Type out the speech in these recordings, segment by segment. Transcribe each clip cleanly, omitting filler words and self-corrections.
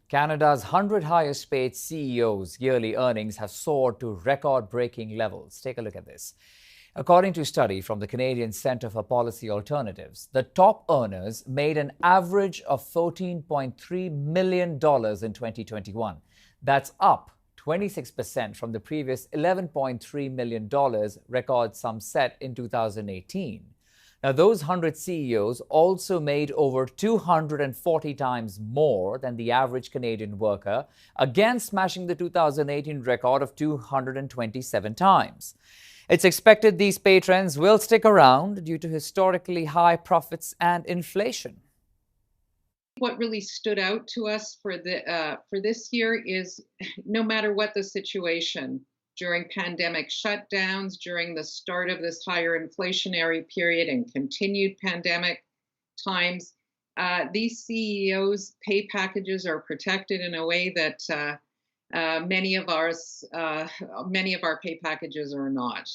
Canada's 100 highest paid CEOs' yearly earnings have soared to record-breaking levels. Take a look at this. According to a study from the Canadian Centre for Policy Alternatives, the top earners made an average of $14.3 million in 2021. That's up 26% from the previous $11.3 million record sum set in 2018. Now, those 100 CEOs also made over 240 times more than the average Canadian worker, again smashing the 2018 record of 227 times. It's expected these pay trends will stick around due to historically high profits and inflation. What really stood out to us for this year is no matter what the situation, during pandemic shutdowns, during the start of this higher inflationary period and continued pandemic times, these CEOs' pay packages are protected in a way that many of our pay packages are not.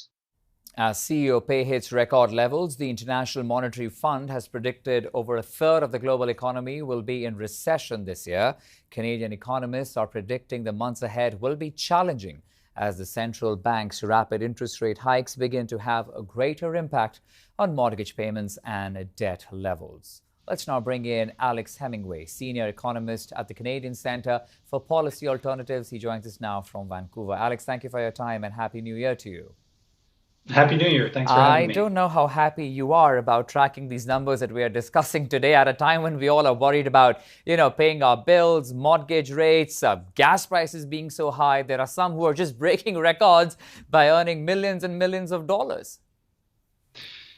As CEO pay hits record levels, the International Monetary Fund has predicted over a third of the global economy will be in recession this year. Canadian economists are predicting the months ahead will be challenging as the central bank's rapid interest rate hikes begin to have a greater impact on mortgage payments and debt levels. Let's now bring in Alex Hemingway, senior economist at the Canadian Centre for Policy Alternatives. He joins us now from Vancouver. Alex, thank you for your time and Happy New Year to you. Happy New Year. Thanks for having me. I don't know how happy you are about tracking these numbers that we are discussing today at a time when we all are worried about, paying our bills, mortgage rates, gas prices being so high. There are some who are just breaking records by earning millions and millions of dollars.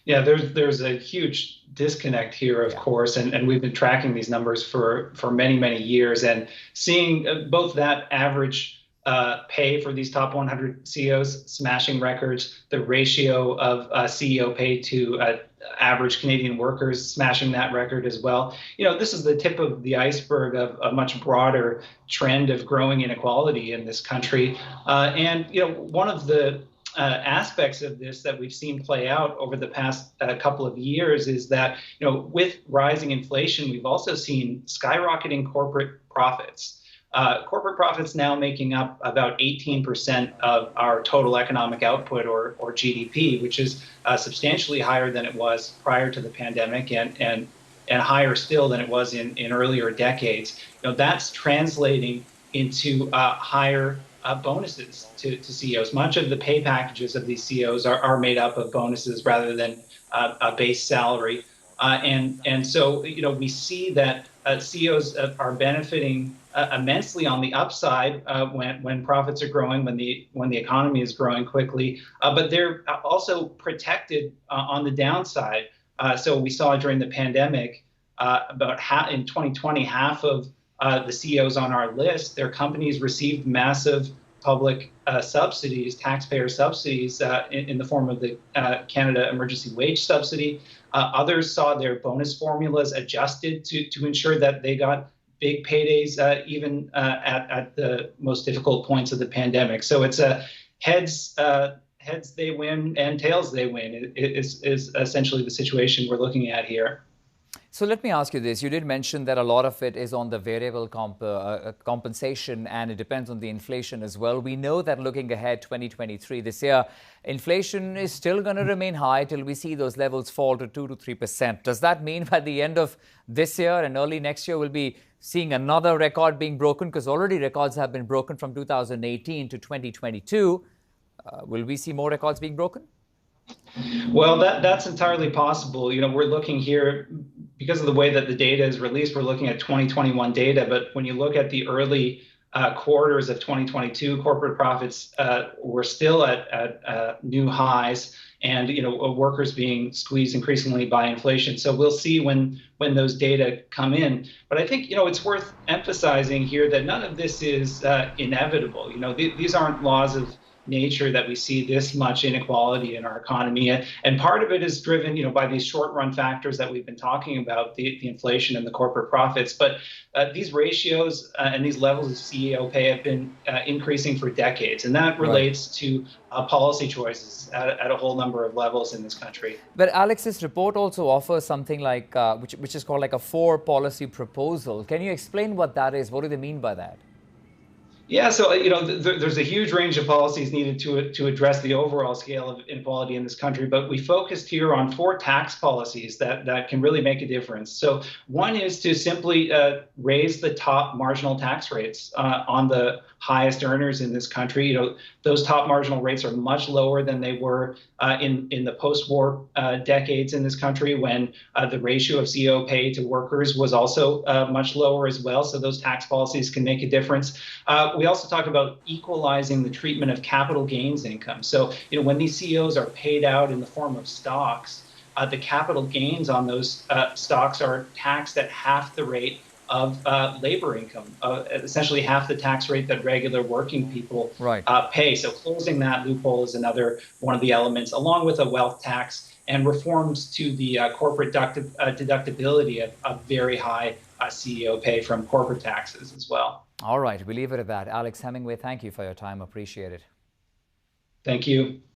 Yeah, there's a huge disconnect here, of course, and we've been tracking these numbers for many, many years and seeing both that average pay for these top 100 CEOs smashing records, the ratio of CEO pay to average Canadian workers smashing that record as well. This is the tip of the iceberg of a much broader trend of growing inequality in this country. And one of the aspects of this that we've seen play out over the past couple of years is that, with rising inflation, we've also seen skyrocketing corporate profits. Corporate profits now making up about 18% of our total economic output or GDP, which is substantially higher than it was prior to the pandemic and higher still than it was in earlier decades. That's translating into higher bonuses to CEOs. Much of the pay packages of these CEOs are made up of bonuses rather than a base salary. And so, we see that CEOs are benefiting immensely on the upside when profits are growing, when the economy is growing quickly, but they're also protected on the downside. So we saw during the pandemic, in 2020, half of the CEOs on our list, their companies received massive public subsidies, taxpayer subsidies in the form of the Canada Emergency Wage Subsidy. Others saw their bonus formulas adjusted to ensure that they got big paydays even at the most difficult points of the pandemic. So it's a heads they win and tails they win is essentially the situation we're looking at here. So let me ask you this. You did mention that a lot of it is on the variable compensation and it depends on the inflation as well. We know that looking ahead 2023, this year, inflation is still going to remain high till we see those levels fall to 2 to 3%. Does that mean by the end of this year and early next year, we'll be seeing another record being broken? Because already records have been broken from 2018 to 2022. Will we see more records being broken? Well, that's entirely possible. We're looking here, because of the way that the data is released, we're looking at 2021 data. But when you look at the early quarters of 2022, corporate profits were still at new highs, and workers being squeezed increasingly by inflation. So we'll see when those data come in. But I think it's worth emphasizing here that none of this is inevitable. These aren't laws of nature that we see this much inequality in our economy. And part of it is driven, by these short-run factors that we've been talking about, the inflation and the corporate profits. But these ratios and these levels of CEO pay have been increasing for decades, and that relates to policy choices at a whole number of levels in this country. But Alex's report also offers something like, which is called like a 4-policy proposal. Can you explain what that is? What do they mean by that? Yeah, so there's a huge range of policies needed to address the overall scale of inequality in this country, but we focused here on 4 tax policies that can really make a difference. So one is to simply raise the top marginal tax rates on the highest earners in this country. Those top marginal rates are much lower than they were in the post-war decades in this country, when the ratio of CEO pay to workers was also much lower as well. So those tax policies can make a difference. We also talk about equalizing the treatment of capital gains income. So, when these CEOs are paid out in the form of stocks, the capital gains on those stocks are taxed at half the rate of labor income, essentially half the tax rate that regular working people pay. So closing that loophole is another one of the elements, along with a wealth tax and reforms to the corporate deductibility of very high CEO pay from corporate taxes as well. All right, we'll leave it at that. Alex Hemingway, thank you for your time. Appreciate it. Thank you.